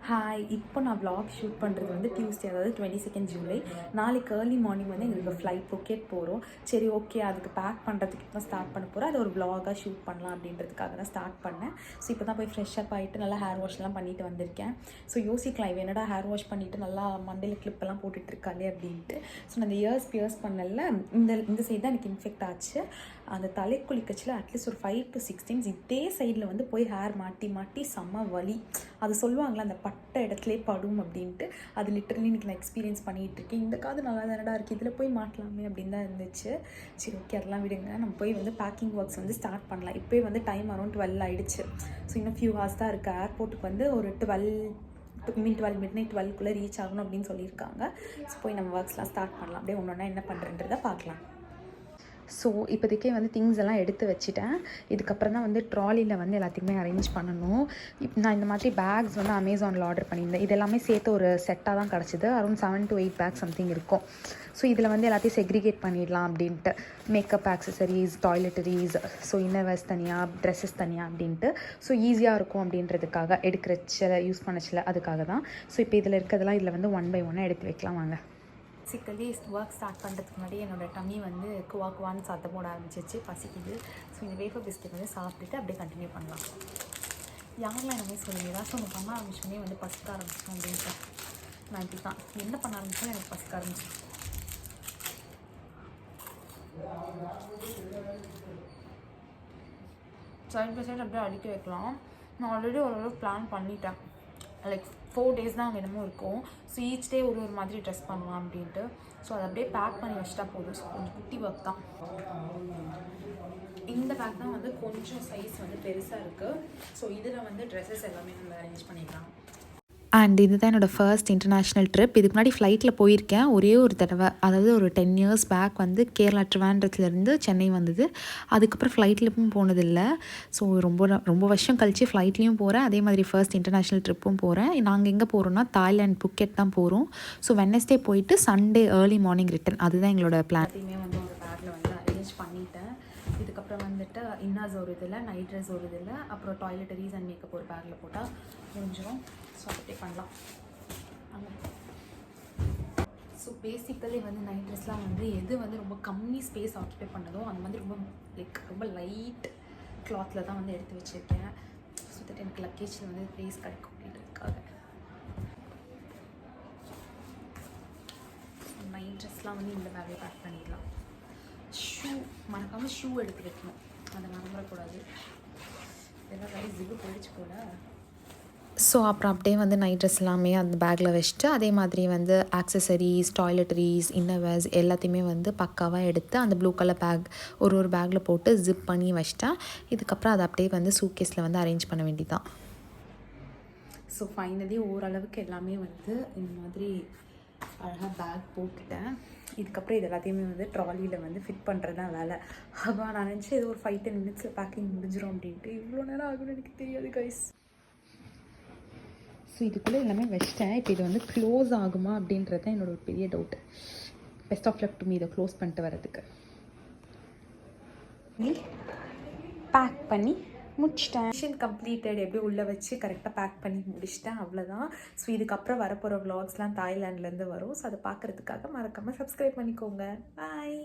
Hi, இப்போ நான் vlog shoot பண்ணுறது வந்து டியூஸ்டே, அதாவது 22 ஜூலை. நாளைக்கு ஏர்லி மார்னிங் வந்து எங்களுக்கு ஃப்ளைட் புக்கெட் போகிறோம். சரி, ஓகே, அதுக்கு பேக் பண்ணுறதுக்கு தான் ஸ்டார்ட் பண்ண போகிறோம். அது ஒரு vlog-ஆக ஷூட் பண்ணலாம் அப்படின்றதுக்காக தான் ஸ்டார்ட் பண்ணேன். ஸோ இப்போ தான் போய் ஃப்ரெஷ்ஷப் ஆகிட்டு நல்லா ஹேர் வாஷ்லாம் பண்ணிட்டு வந்திருக்கேன். ஸோ யோசிக்கலாம், இவ என்னடா ஹேர் வாஷ் பண்ணிவிட்டு நல்லா மண்டையில் கிளிப்பெல்லாம் போட்டுட்ருக்காளே அப்படின்ட்டு. ஸோ நான் இந்த இயர்ஸ் பண்ணல, இந்த சைடு தான் எனக்கு இன்ஃபெக்ட் ஆச்சு. அந்த தலை குளிக்கச்சில் அட்லீஸ்ட் ஒரு 5 to 6 டைம்ஸ் இதே சைடில் வந்து போய் ஹேர் மாட்டி செம்ம வலி. அது சொல்லுவாங்களே, அந்த பட்ட இடத்துலே படும் அப்படின்ட்டு. அது லிட்டரலி இன்றைக்கி நான் எக்ஸ்பீரியன்ஸ் பண்ணிகிட்டு இருக்கேன். இந்த காது நல்லா தானடா இருக்குது, இதில் போய் மாட்டலாமே அப்படின்னு தான் இருந்துச்சு. சரி, ஓகே, அதெல்லாம் விடுங்க. நம்ம போய் வந்து பேக்கிங் ஒர்க்ஸ் வந்து ஸ்டார்ட் பண்ணலாம். இப்போயே வந்து டைம் அரௌண்ட் 12 ஆகிடுச்சு. ஸோ இன்னும் ஃபியூ ஹார்ஸ் தான் இருக்குது. ஏர்போர்ட்டுக்கு வந்து ஒரு 12 midnight 12க்குள்ளே ரீச் ஆகணும் அப்படின்னு சொல்லியிருக்காங்க. ஸோ போய் நம்ம ஒர்க்ஸ்லாம் ஸ்டார்ட் பண்ணலாம். அப்படியே ஒன்று என்ன பண்ணுறன்றதை பார்க்கலாம். ஸோ இப்போதைக்கே வந்து திங்ஸ் எல்லாம் எடுத்து வச்சுட்டேன். இதுக்கப்புறம் தான் வந்து ட்ராலியில் வந்து எல்லாத்தையுமே அரேஞ்ச் பண்ணணும். நான் இந்த மாதிரி பேக்ஸ் வந்து அமேசானில் ஆர்டர் பண்ணியிருந்தேன். இது எல்லாமே சேர்த்து ஒரு செட்டாக தான் கிடச்சிது. அரௌண்ட் 7 to 8 பேக்ஸ் சம்திங் இருக்கும். ஸோ இதில் வந்து எல்லாத்தையும் செக்ரிகேட் பண்ணிடலாம் அப்படின்ட்டு. மேக்கப் ஆக்சசரிஸ், டாய்லெட்டரிஸ், ஸோ இன்னர்வேர்ஸ் தனியாக, ட்ரெஸ்ஸஸ் தனியாக அப்படின்ட்டு. ஸோ ஈஸியாக இருக்கும் அப்படின்றதுக்காக எடுக்கிறச்சில் யூஸ் பண்ணச்சில் அதுக்காக தான். ஸோ இப்போ இதில் இருக்கிறதெல்லாம் இதில் வந்து 1 by 1 எடுத்து வைக்கலாம் வாங்க. பேசிக்கலி ஒர்க் ஸ்டார்ட் பண்ணுறதுக்கு முன்னாடி என்னோடய டம்மி வந்து குவான்னு சத்தம் போட ஆரம்பிச்சிச்சு, பசிக்குது. ஸோ இந்த வேஃபர் பிஸ்கெட் வந்து சாப்பிட்டுட்டு அப்படியே கண்டினியூ பண்ணலாம். யாரெல்லாம் என்னமே சொல்லுங்கள், ஏதாச்சும் ஒன்று பண்ண ஆரம்பிச்சோன்னே வந்து பசிக்க ஆரம்பிச்சோம் அப்படின்ட்டு. நான் இப்படி தான் என்ன பண்ண ஆரம்பிச்சோம், எனக்கு பசிக்க ஆரம்பிச்சோம். சைட் பை சைட் அப்படியே அடிக்க வைக்கலாம். நான் ஆல்ரெடி ஓரளவு பிளான் பண்ணிட்டேன். லைக் 4 days தான் அங்கே என்னமோ இருக்கும். ஸோ ஈச் டே ஒரு மாதிரி ட்ரெஸ் பண்ணலாம் அப்படின்ட்டு. ஸோ அதை அப்படியே பேக் பண்ணி வச்சுட்டா போதும். ஸோ கொஞ்சம் குட்டி ஒர்க் தான். இந்த பேக் தான் வந்து கொஞ்சம் சைஸ் வந்து பெருசாக இருக்குது. ஸோ இதில் வந்து ட்ரெஸ்ஸஸ் எல்லாமே நம்ம அரேஞ்ச் பண்ணிக்கலாம். அண்ட் இதுதான் என்னோடய ஃபர்ஸ்ட் இன்டர்நேஷ்னல் ட்ரிப். இதுக்கு முன்னாடி ஃப்ளைட்டில் போயிருக்கேன் ஒரே ஒரு தடவை, அதாவது ஒரு 10 years பேக் வந்து கேரளா ட்ரிவாண்ட்ரத்துலேருந்து சென்னை வந்தது. அதுக்கப்புறம் ஃப்ளைட்லேயும் போனதில்லை. ஸோ ரொம்ப வருஷம் கழித்து ஃப்ளைட்லேயும் போகிறேன். அதே மாதிரி ஃபர்ஸ்ட் இன்டர்நேஷ்னல் ட்ரிப்பும் போகிறேன். நாங்கள் எங்கே போகிறோன்னா தாய்லாந்து புக்கெட் தான் போகிறோம். ஸோ வெட்னஸ்டே போயிட்டு சண்டே ஏர்லி மார்னிங் ரிட்டன். அதுதான் எங்களோட பிளான். எல்லாத்தையுமே வந்து ஒரு பேக்கில் வந்து அரேஞ்ச் பண்ணிட்டேன். இதுக்கப்புறம் வந்துட்டு இன்னர்ஸ் ஒரு இதில், நைட் ட்ரெஸ் ஒரு இதில், அப்புறம் டாய்லெட்டரிஸ் அண்ட் மேக்கப் ஒரு பேக்கில் போட்டால் முடிஞ்சிடும். ஸோ அப்படியே பண்ணலாம். ஸோ பேசிக்கலி வந்து நைட் ட்ரெஸ்லாம் வந்து எது வந்து ரொம்ப கம்மி ஸ்பேஸ் ஆக்குபை பண்ணதோ அந்த மாதிரி ரொம்ப லைட் கிளாத்தில் தான் வந்து எடுத்து வச்சுருக்கேன். ஸோ தட் எனக்கு லக்கேஜில் வந்து ப்ளேஸ் கிடைக்கும் அப்படின்றதுக்காக. நைட் ட்ரெஸ்லாம் வந்து இந்த பேக்கில் பேக் பண்ணிடலாம். ஷூ மறக்காமல் ஷூ எடுத்து வைக்கணும், அதை மறந்துடக்கூடாது. இதெல்லாம் வேறு ஜிப்பு போயிடுச்சு போல். ஸோ அப்புறம் அப்படியே வந்து நைட் ட்ரெஸ் எல்லாமே அந்த பேக்கில் வச்சுட்டு, அதே மாதிரி வந்து ஆக்சசரிஸ், டாய்லெட்டரிஸ், இன்னர்வேர்ஸ் எல்லாத்தையுமே வந்து பக்காவாக எடுத்து அந்த ப்ளூ கலர் பேக் ஒரு பேக்கில் போட்டு ஜிப் பண்ணி வச்சிட்டேன். இதுக்கப்புறம் அதை அப்படியே வந்து சூட்கேஸில் வந்து அரேஞ்ச் பண்ண வேண்டியதான். ஸோ ஃபைனலி ஓரளவுக்கு எல்லாமே வந்து இந்த மாதிரி அழகாக பேக் போட்டுட்டேன். இதுக்கப்புறம் இது எல்லாத்தையுமே வந்து ட்ராலியில் வந்து ஃபிட் பண்ணுறது தான் வேலை. அப்போ நான் நினச்சேன் இது ஒரு 5-10 minutes பேக்கிங் முடிஞ்சிடும் அப்படின்ட்டு. இவ்வளோ நேரம் ஆகும்னு எனக்கு தெரியாது கைஸ். ஸோ இதுக்குள்ளே எல்லாமே வச்சிட்டேன். இப்போ இது வந்து க்ளோஸ் ஆகுமா அப்படின்றது தான் என்னோட ஒரு பெரிய doubt. Best of luck to me இதை க்ளோஸ் பண்ணிட்டு வரதுக்கு. பேக் பண்ணி முடிச்சிட்டேன். Mission completed. எப்படி உள்ளே வச்சு கரெக்டாக பேக் பண்ணி முடிச்சிட்டேன், அவ்வளோதான். ஸோ இதுக்கப்புறம் வரப்போகிற vlogsலாம் தாய்லாண்ட்லேருந்து வரும். ஸோ அதை பார்க்குறதுக்காக மறக்காமல் சப்ஸ்கிரைப் பண்ணிக்கோங்க. பாய்.